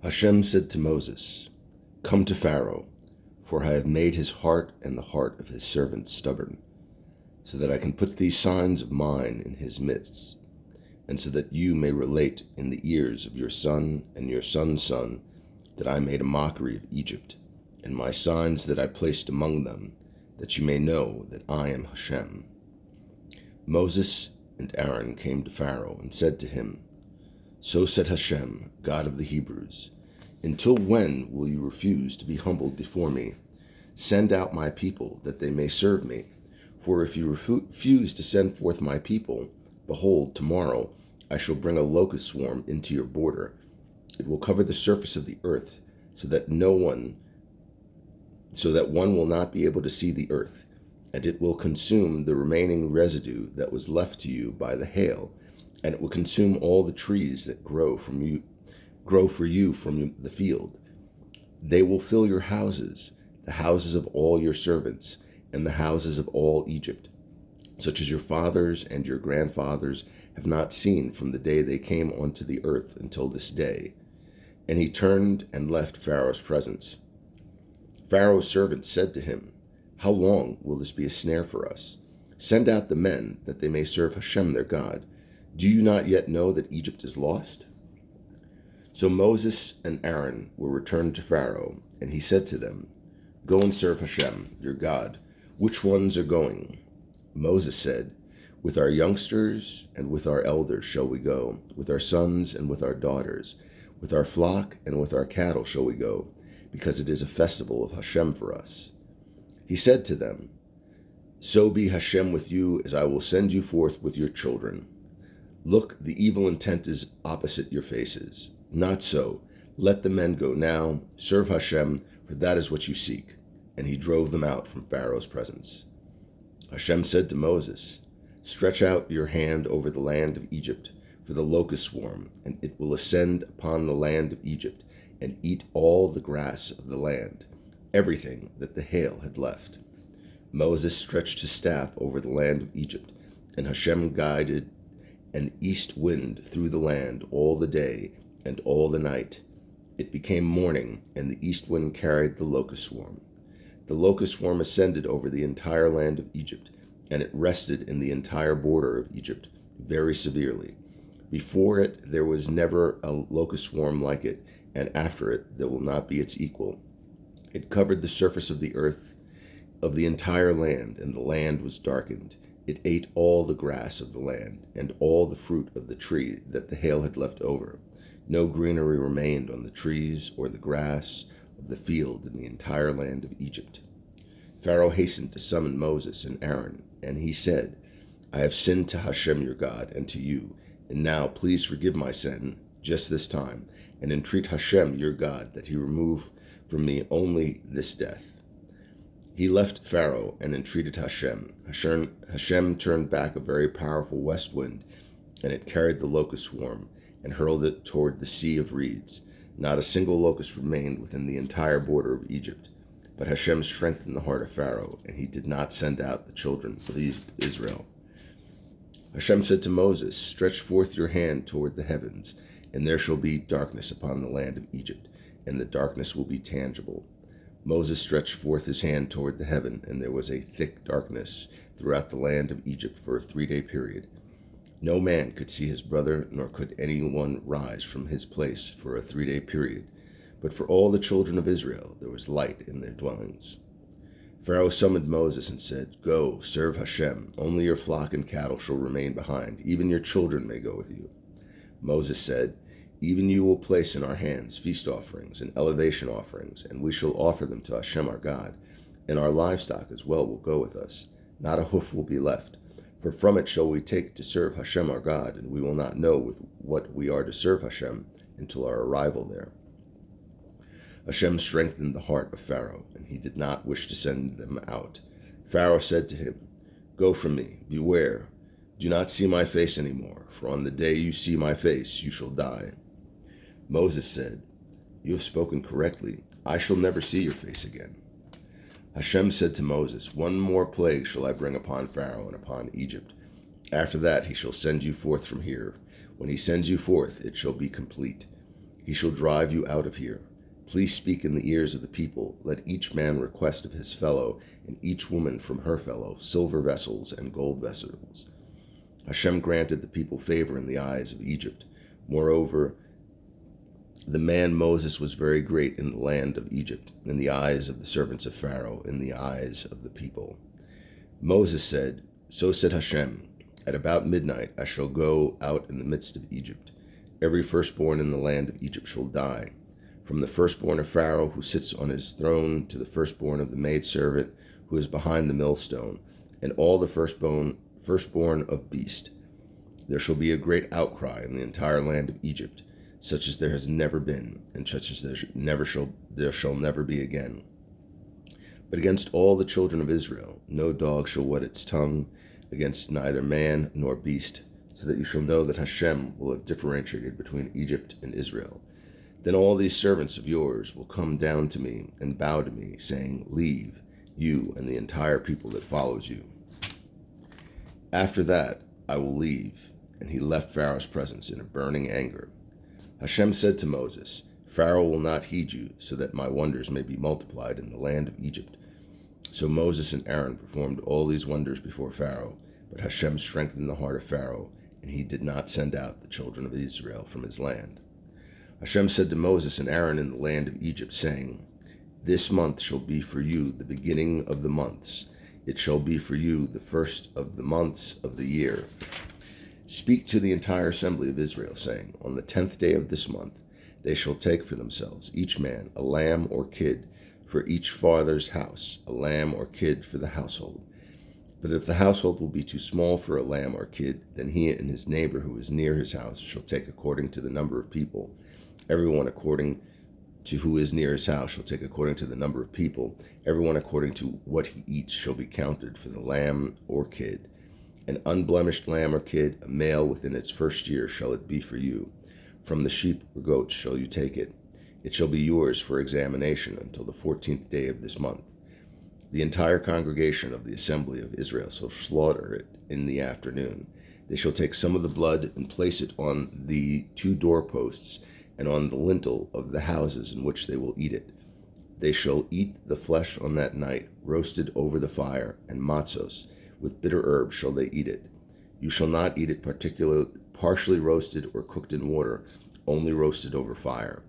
Hashem said to Moses, "Come to Pharaoh, for I have made his heart and the heart of his servants stubborn, so that I can put these signs of mine in his midst, and so that you may relate in the ears of your son and your son's son that I made a mockery of Egypt, and my signs that I placed among them, that you may know that I am Hashem." Moses and Aaron came to Pharaoh and said to him, "So said Hashem, God of the Hebrews, until when will you refuse to be humbled before me? Send out my people, that they may serve me. For if you refuse to send forth my people, behold, tomorrow I shall bring a locust swarm into your border. It will cover the surface of the earth, so that one will not be able to see the earth, and it will consume the remaining residue that was left to you by the hail, and it will consume all the trees that grow for you from the field. They will fill your houses, the houses of all your servants, and the houses of all Egypt, such as your fathers and your grandfathers have not seen from the day they came onto the earth until this day." And he turned and left Pharaoh's presence. Pharaoh's servants said to him, "How long will this be a snare for us? Send out the men, that they may serve Hashem their God. Do you not yet know that Egypt is lost?" So Moses and Aaron were returned to Pharaoh, and he said to them, "Go and serve Hashem your God. Which ones are going?" Moses said, "With our youngsters and with our elders shall we go, with our sons and with our daughters, with our flock and with our cattle shall we go, because it is a festival of Hashem for us." He said to them, "So be Hashem with you, as I will send you forth with your children. Look, the evil intent is opposite your faces. Not so. Let the men go now. Serve Hashem, for that is what you seek." And he drove them out from Pharaoh's presence. Hashem said to Moses, "Stretch out your hand over the land of Egypt for the locust swarm, and it will ascend upon the land of Egypt and eat all the grass of the land, everything that the hail had left." Moses stretched his staff over the land of Egypt, and Hashem guided an east wind through the land all the day and all the night. It became morning, and the east wind carried the locust swarm. The locust swarm ascended over the entire land of Egypt, and it rested in the entire border of Egypt very severely. Before it there was never a locust swarm like it, and after it there will not be its equal. It covered the surface of the earth of the entire land, and the land was darkened. It ate all the grass of the land, and all the fruit of the tree that the hail had left over. No greenery remained on the trees or the grass of the field in the entire land of Egypt. Pharaoh hastened to summon Moses and Aaron, and he said, "I have sinned to Hashem your God and to you, and now please forgive my sin just this time, and entreat Hashem your God that he remove from me only this death." He left Pharaoh and entreated Hashem. Hashem turned back a very powerful west wind, and it carried the locust swarm and hurled it toward the Sea of Reeds. Not a single locust remained within the entire border of Egypt. But Hashem strengthened the heart of Pharaoh, and he did not send out the children of Israel. Hashem said to Moses, "Stretch forth your hand toward the heavens, and there shall be darkness upon the land of Egypt, and the darkness will be tangible." Moses stretched forth his hand toward the heaven, and there was a thick darkness throughout the land of Egypt for a 3-day period. No man could see his brother, nor could anyone rise from his place for a 3-day period. But for all the children of Israel there was light in their dwellings. Pharaoh summoned Moses and said, "Go, serve Hashem. Only your flock and cattle shall remain behind. Even your children may go with you." Moses said, "Even you will place in our hands feast offerings and elevation offerings, and we shall offer them to Hashem our God, and our livestock as well will go with us. Not a hoof will be left. For from it shall we take to serve Hashem our God, and we will not know with what we are to serve Hashem until our arrival there." Hashem strengthened the heart of Pharaoh, and he did not wish to send them out. Pharaoh said to him, "Go from me, beware. Do not see my face any more, for on the day you see my face you shall die." Moses said, "You have spoken correctly. I shall never see your face again." Hashem said to Moses, "One more plague shall I bring upon Pharaoh and upon Egypt. After that he shall send you forth from here. When he sends you forth, it shall be complete. He shall drive you out of here. Please speak in the ears of the people. Let each man request of his fellow, and each woman from her fellow, silver vessels and gold vessels. Hashem granted the people favor in the eyes of Egypt. Moreover, the man Moses was very great in the land of Egypt, in the eyes of the servants of Pharaoh, in the eyes of the people. Moses said, So said Hashem, at about midnight I shall go out in the midst of Egypt. Every firstborn in the land of Egypt shall die, from the firstborn of Pharaoh who sits on his throne to the firstborn of the maidservant who is behind the millstone, and all the firstborn of beast. There shall be a great outcry in the entire land of Egypt, such as there has never been, and such as there shall never be again. But against all the children of Israel, no dog shall wet its tongue, against neither man nor beast, so that you shall know that Hashem will have differentiated between Egypt and Israel. Then all these servants of yours will come down to me and bow to me, saying, Leave, you and the entire people that follows you. After that I will leave. And he left Pharaoh's presence in a burning anger. Hashem said to Moses, Pharaoh will not heed you, so that my wonders may be multiplied in the land of Egypt. So Moses and Aaron performed all these wonders before Pharaoh, but Hashem strengthened the heart of Pharaoh, and he did not send out the children of Israel from his land. Hashem said to Moses and Aaron in the land of Egypt, saying, This month shall be for you the beginning of the months. It shall be for you the first of the months of the year. Speak to the entire assembly of Israel, saying, On the 10th day of this month they shall take for themselves, each man, a lamb or kid for each father's house, a lamb or kid for the household. But if the household will be too small for a lamb or kid, then he and his neighbor who is near his house shall take according to the number of people. Everyone according to who is near his house shall take according to the number of people. Everyone according to what he eats shall be counted for the lamb or kid. An unblemished lamb or kid, a male within its first year, shall it be for you. From the sheep or goats shall you take it. It shall be yours for examination until the 14th day of this month. The entire congregation of the assembly of Israel shall slaughter it in the afternoon. They shall take some of the blood and place it on the 2 doorposts and on the lintel of the houses in which they will eat it. They shall eat the flesh on that night, roasted over the fire, and matzos. With bitter herbs shall they eat it. You shall not eat it partially roasted or cooked in water, only roasted over fire.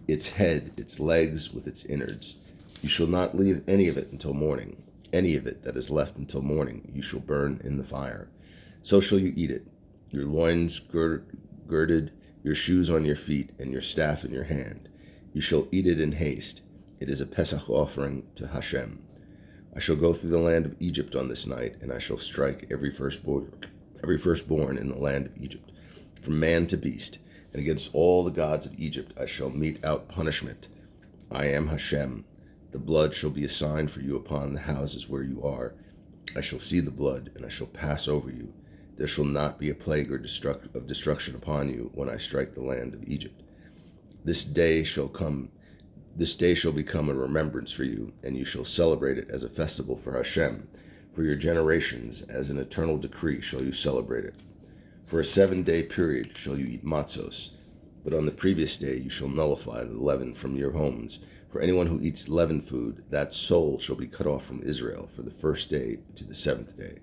Its head, its legs with its innards. You shall not leave any of it until morning. Any of it that is left until morning you shall burn in the fire. So shall you eat it, your loins girded, your shoes on your feet, and your staff in your hand. You shall eat it in haste. It is a Pesach offering to Hashem. I shall go through the land of Egypt on this night, and I shall strike every firstborn in the land of Egypt, from man to beast, and against all the gods of Egypt I shall mete out punishment. I am Hashem. The blood shall be a sign for you upon the houses where you are. I shall see the blood, and I shall pass over you. There shall not be a plague or destruction upon you when I strike the land of Egypt. This day shall become a remembrance for you, and you shall celebrate it as a festival for Hashem. For your generations, as an eternal decree, shall you celebrate it. For a 7-day period shall you eat matzos, but on the previous day you shall nullify the leaven from your homes. For anyone who eats leavened food, that soul shall be cut off from Israel for the 1st day to the 7th day.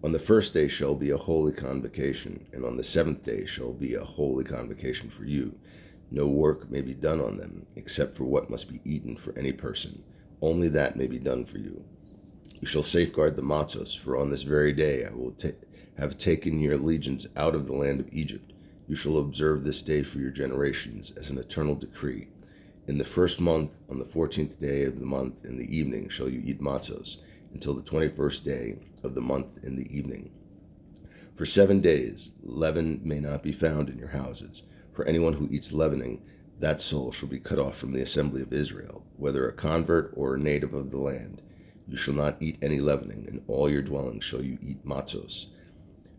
On the 1st day shall be a holy convocation, and on the 7th day shall be a holy convocation for you. No work may be done on them, except for what must be eaten for any person. Only that may be done for you. You shall safeguard the matzos, for on this very day I will have taken your legions out of the land of Egypt. You shall observe this day for your generations as an eternal decree. In the 1st month, on the 14th day of the month in the evening, shall you eat matzos, until the 21st day of the month in the evening. For 7 days, leaven may not be found in your houses. For anyone who eats leavening, that soul shall be cut off from the assembly of Israel, whether a convert or a native of the land. You shall not eat any leavening, in all your dwellings shall you eat matzos.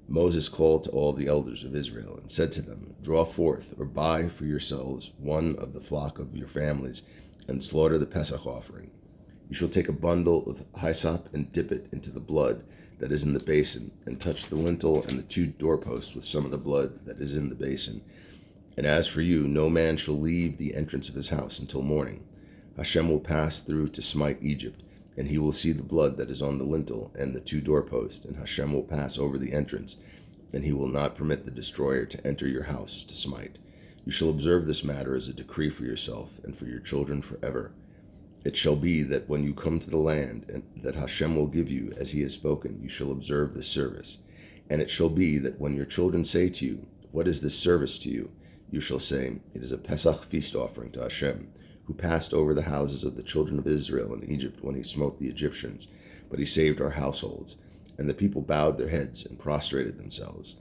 Moses called to all the elders of Israel and said to them, Draw forth or buy for yourselves one of the flock of your families, and slaughter the Pesach offering. You shall take a bundle of hyssop and dip it into the blood that is in the basin, and touch the lintel and the 2 doorposts with some of the blood that is in the basin. And as for you, no man shall leave the entrance of his house until morning. Hashem will pass through to smite Egypt, and he will see the blood that is on the lintel and the two doorposts, and Hashem will pass over the entrance, and he will not permit the destroyer to enter your house to smite. You shall observe this matter as a decree for yourself and for your children forever. It shall be that when you come to the land and that Hashem will give you, as he has spoken, you shall observe this service. And it shall be that when your children say to you, what is this service to you? You shall say, it is a Pesach feast offering to Hashem, who passed over the houses of the children of Israel in Egypt when he smote the Egyptians, but he saved our households. And the people bowed their heads and prostrated themselves.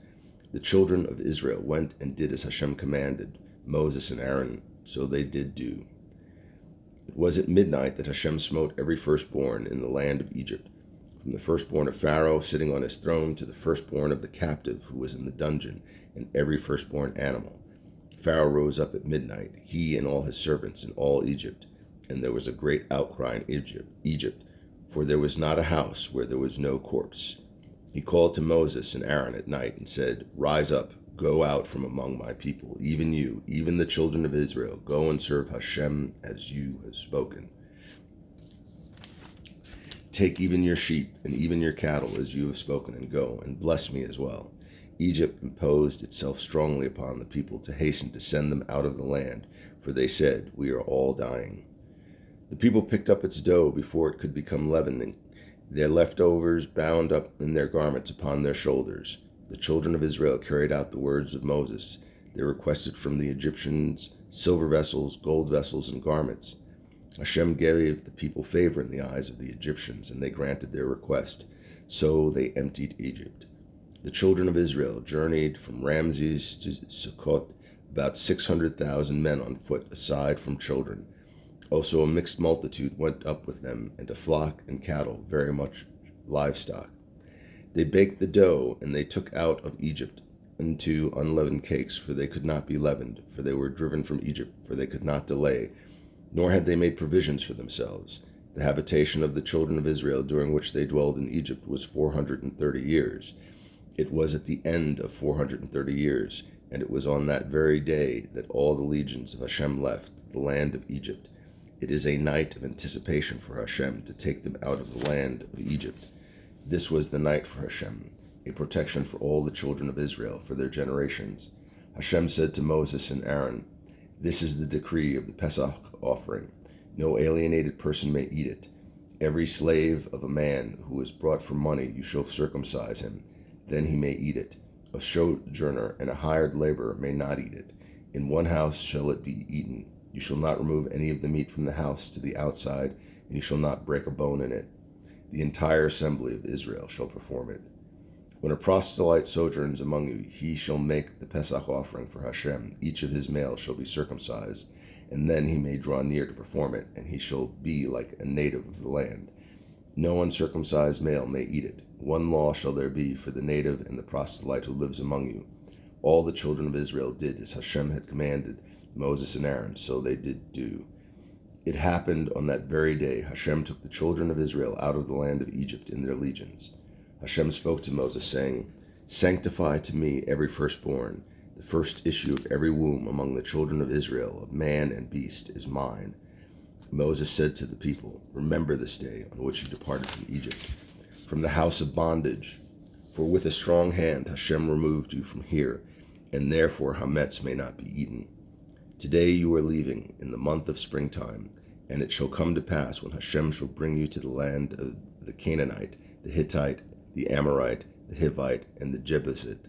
The children of Israel went and did as Hashem commanded Moses and Aaron, so they did do. It was at midnight that Hashem smote every firstborn in the land of Egypt, from the firstborn of Pharaoh sitting on his throne to the firstborn of the captive who was in the dungeon, and every firstborn animal. Pharaoh rose up at midnight, he and all his servants and all Egypt, and there was a great outcry in Egypt, for there was not a house where there was no corpse. He called to Moses and Aaron at night and said, rise up, go out from among my people, even you, even the children of Israel, go and serve Hashem as you have spoken. Take even your sheep and even your cattle as you have spoken, and go and bless me as well. Egypt imposed itself strongly upon the people to hasten to send them out of the land, for they said, we are all dying. The people picked up its dough before it could become leavened, their leftovers bound up in their garments upon their shoulders. The children of Israel carried out the words of Moses. They requested from the Egyptians silver vessels, gold vessels, and garments. Hashem gave the people favor in the eyes of the Egyptians, and they granted their request. So they emptied Egypt. The children of Israel journeyed from Ramses to Sukkot, about 600,000 men on foot, aside from children. Also a mixed multitude went up with them, and a flock and cattle, very much livestock. They baked the dough, and they took out of Egypt into unleavened cakes, for they could not be leavened, for they were driven from Egypt, for they could not delay, nor had they made provisions for themselves. The habitation of the children of Israel during which they dwelled in Egypt was 430 years. It was at the end of 430 years, and it was on that very day that all the legions of Hashem left the land of Egypt. It is a night of anticipation for Hashem to take them out of the land of Egypt. This was the night for Hashem, a protection for all the children of Israel for their generations. Hashem said to Moses and Aaron, this is the decree of the Pesach offering. No alienated person may eat it. Every slave of a man who is brought for money, you shall circumcise him. Then he may eat it. A sojourner and a hired laborer may not eat it. In one house shall it be eaten. You shall not remove any of the meat from the house to the outside, and you shall not break a bone in it. The entire assembly of Israel shall perform it. When a proselyte sojourns among you, he shall make the Pesach offering for Hashem. Each of his males shall be circumcised, and then he may draw near to perform it, and he shall be like a native of the land. No uncircumcised male may eat it. One law shall there be for the native and the proselyte who lives among you. All the children of Israel did as Hashem had commanded Moses and Aaron, so they did do. It happened on that very day Hashem took the children of Israel out of the land of Egypt in their legions. Hashem spoke to Moses, saying, sanctify to me every firstborn. The first issue of every womb among the children of Israel, of man and beast, is mine. Moses said to the people, remember this day on which you departed from Egypt, from the house of bondage. For with a strong hand Hashem removed you from here, and therefore hametz may not be eaten. Today you are leaving in the month of springtime, and it shall come to pass when Hashem shall bring you to the land of the Canaanite, the Hittite, the Amorite, the Hivite, and the Jebusite,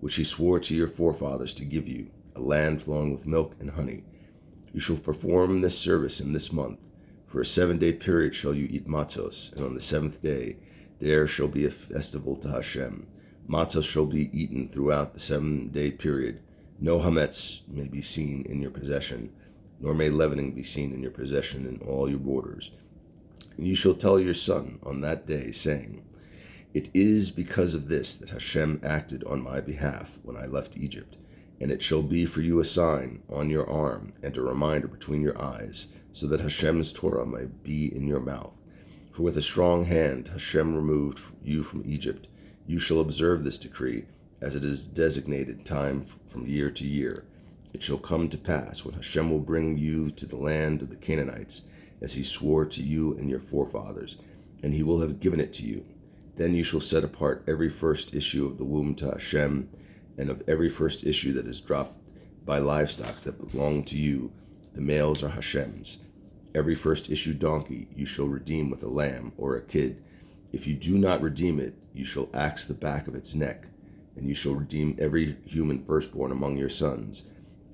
which he swore to your forefathers to give you, a land flowing with milk and honey. You shall perform this service in this month. For a 7-day period shall you eat matzos, and on the 7th day there shall be a festival to Hashem. Matzos shall be eaten throughout the 7-day period. No hametz may be seen in your possession, nor may leavening be seen in your possession in all your borders. And you shall tell your son on that day, saying, it is because of this that Hashem acted on my behalf when I left Egypt, and it shall be for you a sign on your arm and a reminder between your eyes, so that Hashem's Torah may be in your mouth. For with a strong hand Hashem removed you from Egypt. You shall observe this decree, as it is designated time from year to year. It shall come to pass, when Hashem will bring you to the land of the Canaanites, as he swore to you and your forefathers, and he will have given it to you, then you shall set apart every first issue of the womb to Hashem, and of every first issue that is dropped by livestock that belong to you, the males are Hashem's. Every first issue donkey you shall redeem with a lamb or a kid. If you do not redeem it, you shall axe the back of its neck, and you shall redeem every human firstborn among your sons.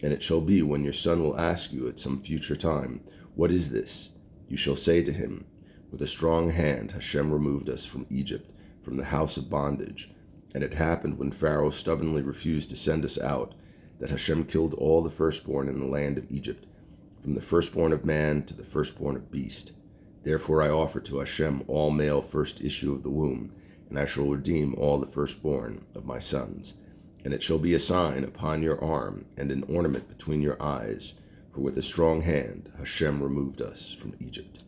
And it shall be, when your son will ask you at some future time, "What is this?" you shall say to him, "With a strong hand Hashem removed us from Egypt, from the house of bondage. And it happened, when Pharaoh stubbornly refused to send us out, that Hashem killed all the firstborn in the land of Egypt, from the firstborn of man to the firstborn of beast. Therefore I offer to Hashem all male first issue of the womb, and I shall redeem all the firstborn of my sons. And it shall be a sign upon your arm, and an ornament between your eyes, for with a strong hand Hashem removed us from Egypt."